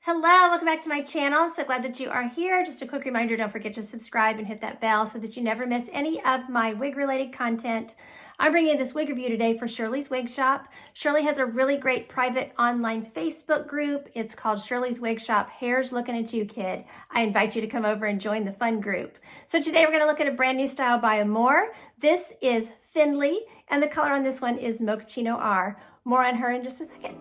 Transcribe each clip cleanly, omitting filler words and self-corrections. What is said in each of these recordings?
Hello, welcome back to my channel. I'm so glad that you are here. Just a quick reminder, don't forget to subscribe and hit that bell so that you never miss any of my wig related content. I'm bringing you this wig review today for Shirley's Wig Shop. Shirley has a really great private online Facebook group. It's called Shirley's Wig Shop, Hair's Looking at You, Kid. I invite you to come over and join the fun group. So today we're gonna look at a brand new style by Amore. This is Findley, and the color on this one is Mochaccino R. More on her in just a second.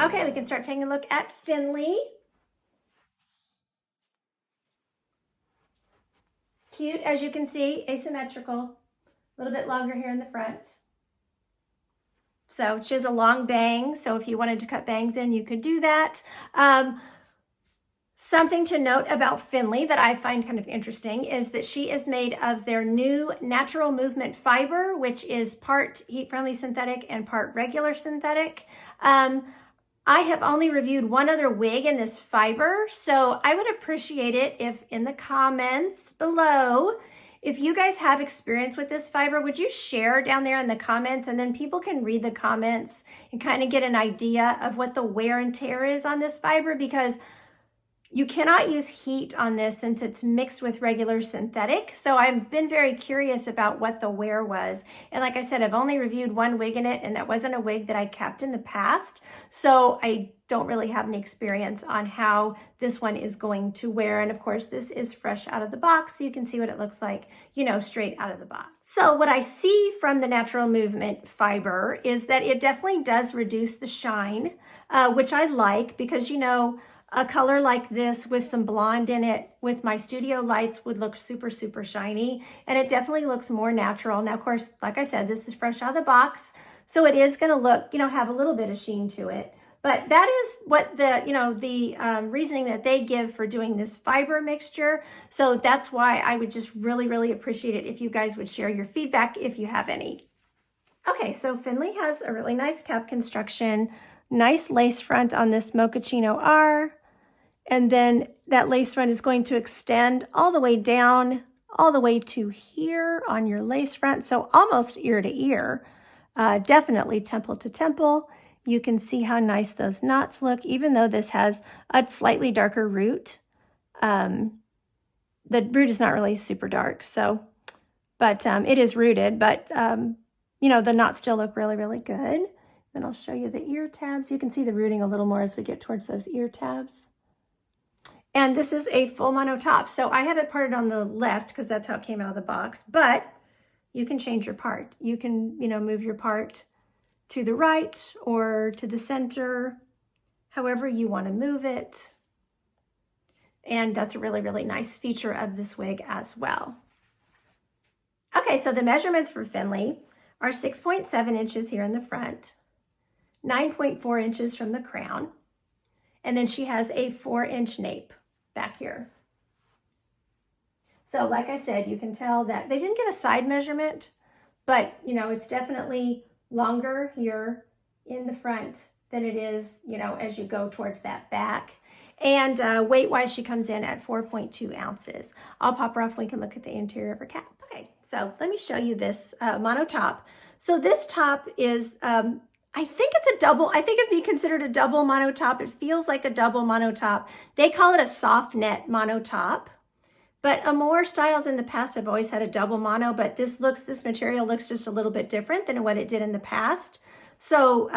Okay, we can start taking a look at Finley. Cute, as you can see, asymmetrical, a little bit longer here in the front. So she has a long bang, so if you wanted to cut bangs in, you could do that. Something to note about Finley that I find kind of interesting is that she is made of their new natural movement fiber, which is part heat-friendly synthetic and part regular synthetic. I have only reviewed one other wig in this fiber, so I would appreciate it if in the comments below, if you guys have experience with this fiber, would you share down there in the comments, and then people can read the comments and kind of get an idea of what the wear and tear is on this fiber, because you cannot use heat on this since it's mixed with regular synthetic. So I've been very curious about what the wear was. And like I said, I've only reviewed one wig in it, and that wasn't a wig that I kept in the past. So I don't really have any experience on how this one is going to wear. And of course, this is fresh out of the box, so you can see what it looks like, you know, straight out of the box. So what I see from the natural movement fiber is that it definitely does reduce the shine, which I like, because, you know, a color like this with some blonde in it with my studio lights would look super, super shiny, and it definitely looks more natural. Now, of course, like I said, this is fresh out of the box, so it is gonna look, you know, have a little bit of sheen to it. But that is what the, you know, the reasoning that they give for doing this fiber mixture. So that's why I would just really, really appreciate it if you guys would share your feedback if you have any. Okay, so Finley has a really nice cap construction, nice lace front on this Mochaccino R. And then that lace front is going to extend all the way down, all the way to here on your lace front. So almost ear to ear, definitely temple to temple. You can see how nice those knots look, even though this has a slightly darker root. The root is not really super dark, so, but it is rooted, but you know, the knots still look really, really good. Then I'll show you the ear tabs. You can see the rooting a little more as we get towards those ear tabs. And this is a full mono top. So I have it parted on the left because that's how it came out of the box, but you can change your part. You can, you know, move your part to the right or to the center, however you want to move it. And that's a really, really nice feature of this wig as well. Okay, so the measurements for Finley are 6.7 inches here in the front, 9.4 inches from the crown, and then she has a 4-inch nape back here. So like I said, you can tell that they didn't give a side measurement, but you know, it's definitely longer here in the front than it is, you know, as you go towards that back. And weight-wise, she comes in at 4.2 ounces. I'll pop her off and we can look at the interior of her cap. Okay, so let me show you this mono top. So this top is, I think it's a double, I think it'd be considered a double mono top. It feels like a double mono top. They call it a soft net mono top. But Amore Styles in the past have always had a double mono, but this material looks just a little bit different than what it did in the past. So,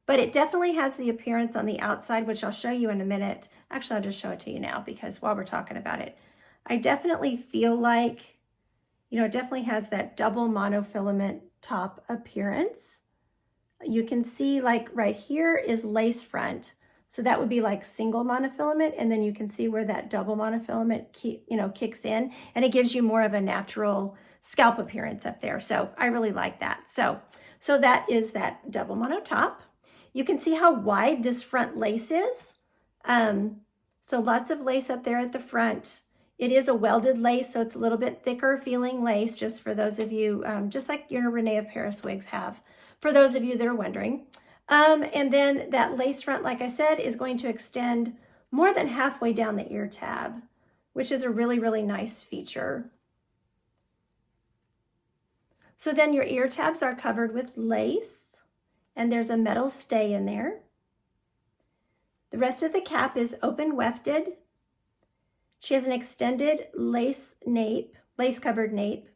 but it definitely has the appearance on the outside, which I'll show you in a minute. Actually, I'll just show it to you now because while we're talking about it, I definitely feel like, you know, it definitely has that double monofilament top appearance. You can see like right here is lace front. So that would be like single monofilament. And then you can see where that double monofilament, you know, kicks in, and it gives you more of a natural scalp appearance up there. So I really like that. So that is that double mono top. You can see how wide this front lace is. So lots of lace up there at the front. It is a welded lace, so it's a little bit thicker feeling lace, just for those of you, just like your Renee of Paris wigs have, for those of you that are wondering. And then that lace front, like I said, is going to extend more than halfway down the ear tab, which is a really, really nice feature. So then your ear tabs are covered with lace, and there's a metal stay in there. The rest of the cap is open wefted. She has an extended lace nape, lace-covered nape,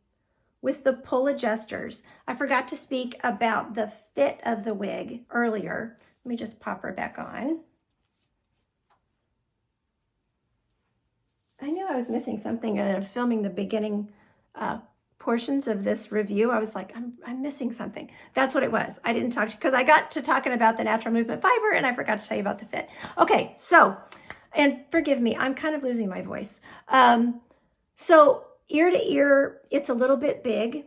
with the pull adjusters. I forgot to speak about the fit of the wig earlier. Let me just pop her back on. I knew I was missing something, and I was filming the beginning portions of this review. I was like, I'm missing something. That's what it was. I didn't talk to, because I got to talking about the natural movement fiber and I forgot to tell you about the fit. Okay, so, and forgive me, I'm kind of losing my voice. So ear to ear, it's a little bit big.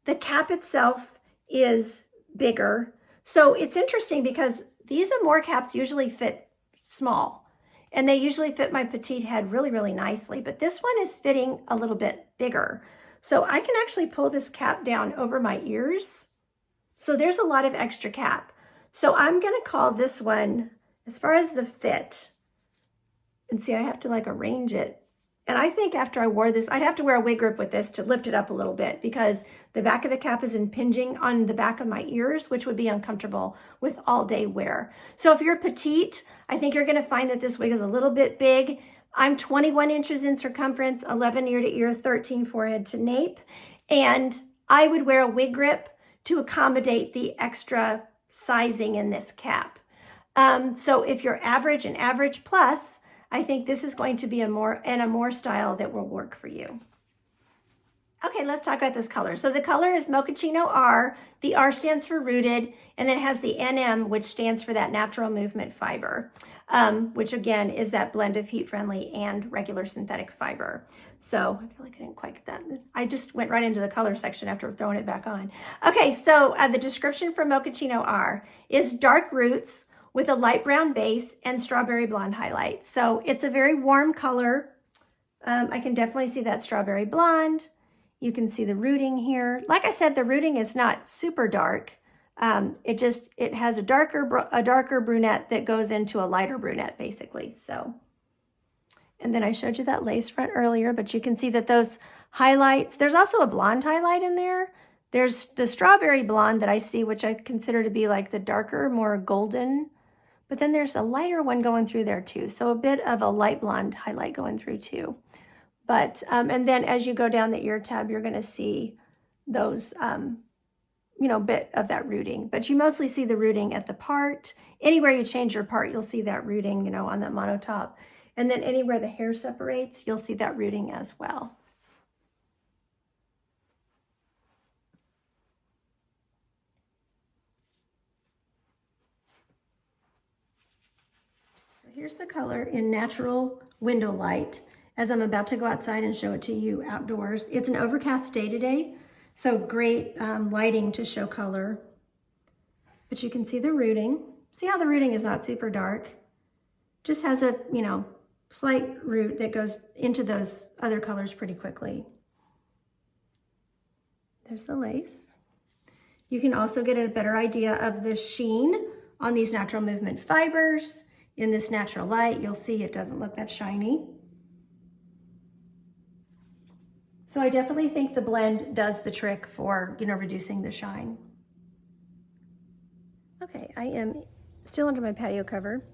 The cap itself is bigger. So it's interesting because these Amore caps usually fit small, and they usually fit my petite head really, really nicely, but this one is fitting a little bit bigger. So I can actually pull this cap down over my ears. So there's a lot of extra cap. So I'm gonna call this one, as far as the fit, and see, I have to like arrange it. And I think after I wore this, I'd have to wear a wig grip with this to lift it up a little bit, because the back of the cap is impinging on the back of my ears, which would be uncomfortable with all day wear. So if you're petite, I think you're gonna find that this wig is a little bit big. I'm 21 inches in circumference, 11 ear to ear, 13 forehead to nape. And I would wear a wig grip to accommodate the extra sizing in this cap. So if you're average and average plus, I think this is going to be an Amore style that will work for you. Okay, let's talk about this color. So the color is Mochaccino R. The R stands for rooted, and then it has the NM, which stands for that natural movement fiber, which again is that blend of heat friendly and regular synthetic fiber. So I feel like I didn't quite get that. I just went right into the color section after throwing it back on. Okay, so the description for Mochaccino R is dark roots with a light brown base and strawberry blonde highlights. So it's a very warm color. I can definitely see that strawberry blonde. You can see the rooting here. Like I said, the rooting is not super dark. It has a darker brunette that goes into a lighter brunette, basically. So, and then I showed you that lace front earlier, but you can see that those highlights, there's also a blonde highlight in there. There's the strawberry blonde that I see, which I consider to be like the darker, more golden, but then there's a lighter one going through there too. So a bit of a light blonde highlight going through too. But, and then as you go down the ear tab, you're gonna see those, you know, bit of that rooting, but you mostly see the rooting at the part. Anywhere you change your part, you'll see that rooting, you know, on that monotop. And then anywhere the hair separates, you'll see that rooting as well. Here's the color in natural window light as I'm about to go outside and show it to you outdoors. It's an overcast day today, so great lighting to show color. But you can see the rooting. See how the rooting is not super dark? Just has a, you know, slight root that goes into those other colors pretty quickly. There's the lace. You can also get a better idea of the sheen on these natural movement fibers. In this natural light, you'll see it doesn't look that shiny. So I definitely think the blend does the trick for, you know, reducing the shine. Okay, I am still under my patio cover,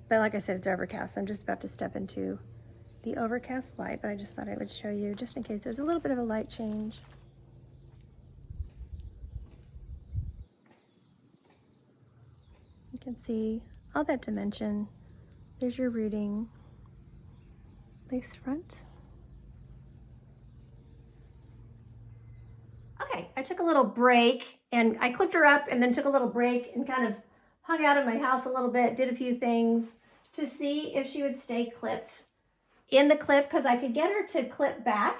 but like I said, it's overcast. I'm just about to step into the overcast light, but I just thought I would show you just in case there's a little bit of a light change. You can see all that dimension. There's your rooting, lace front. Okay, I took a little break and I clipped her up and then took a little break and kind of hung out in my house a little bit, did a few things to see if she would stay clipped in the clip, because I could get her to clip back,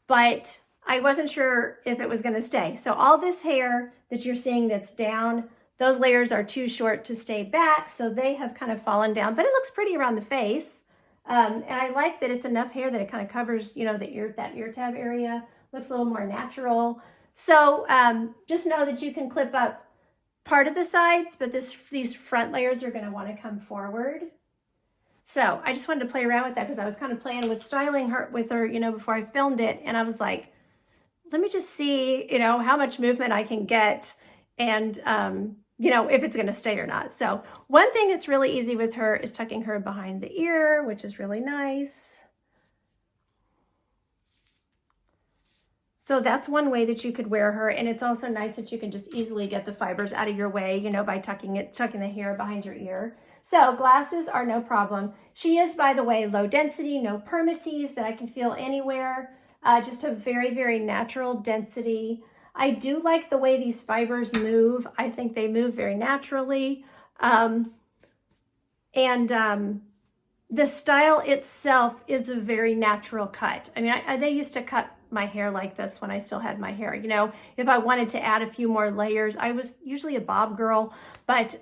but I wasn't sure if it was going to stay. So all this hair that you're seeing that's down, those layers are too short to stay back, so they have kind of fallen down, but it looks pretty around the face. And I like that it's enough hair that it kind of covers, you know, that ear tab area. Looks a little more natural. So just know that you can clip up part of the sides, but these front layers are going to want to come forward. So I just wanted to play around with that because I was kind of playing with styling her with her, you know, before I filmed it, and I was like, let me just see, you know, how much movement I can get and, you know, if it's going to stay or not. So one thing that's really easy with her is tucking her behind the ear, which is really nice. So that's one way that you could wear her. And it's also nice that you can just easily get the fibers out of your way, you know, by tucking the hair behind your ear. So glasses are no problem. She is, by the way, low density, no permatease that I can feel anywhere. Just a very, very natural density. I do like the way these fibers move. I think they move very naturally. The style itself is a very natural cut. I mean, they used to cut my hair like this when I still had my hair. You know, if I wanted to add a few more layers, I was usually a bob girl, but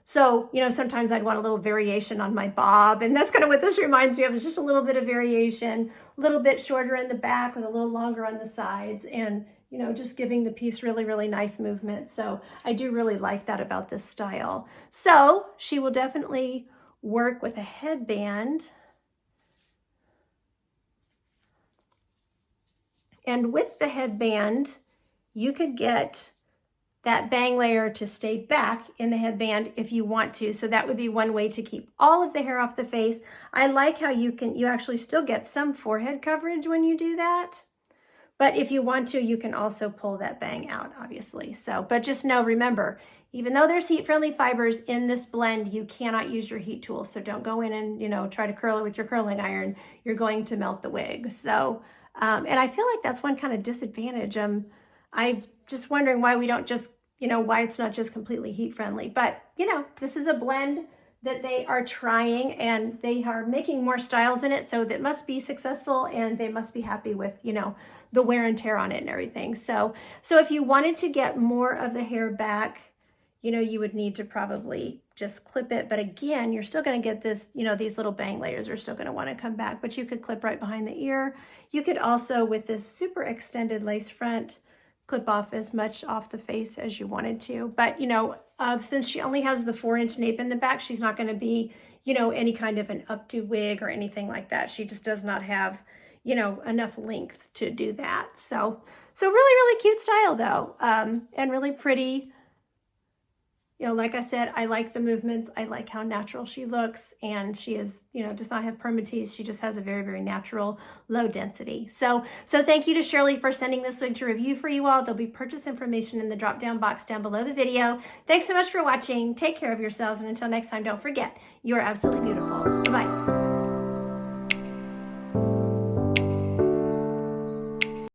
so, you know, sometimes I'd want a little variation on my bob, and that's kind of what this reminds me of, is just a little bit of variation, a little bit shorter in the back with a little longer on the sides, and, you know, just giving the piece really, really nice movement. So I do really like that about this style. So she will definitely work with a headband. And with the headband, you could get that bang layer to stay back in the headband if you want to. So that would be one way to keep all of the hair off the face. I like how you actually still get some forehead coverage when you do that. But if you want to, you can also pull that bang out, obviously. So, but just know, remember, even though there's heat-friendly fibers in this blend, you cannot use your heat tool. So don't go in and, you know, try to curl it with your curling iron. You're going to melt the wig. So, and I feel like that's one kind of disadvantage. I'm just wondering why we don't just, you know, why it's not just completely heat-friendly. But, you know, this is a blend that they are trying, and they are making more styles in it, so that must be successful, and they must be happy with, you know, the wear and tear on it and everything. So if you wanted to get more of the hair back, you know, you would need to probably just clip it. But again, you're still going to get this, you know, these little bang layers are still going to want to come back, but you could clip right behind the ear. You could also, with this super extended lace front, clip off as much off the face as you wanted to. But, you know, since she only has the 4-inch nape in the back, she's not going to be, you know, any kind of an updo wig or anything like that. She just does not have, you know, enough length to do that. So really, really cute style though, and really pretty. You know, like I said, I like the movements. I like how natural she looks, and she is, you know, does not have permatease. She just has a very, very natural, low density. So thank you to Shirley for sending this wig to review for you all. There'll be purchase information in the drop-down box down below the video. Thanks so much for watching. Take care of yourselves, and until next time, don't forget, you are absolutely beautiful. Bye-bye.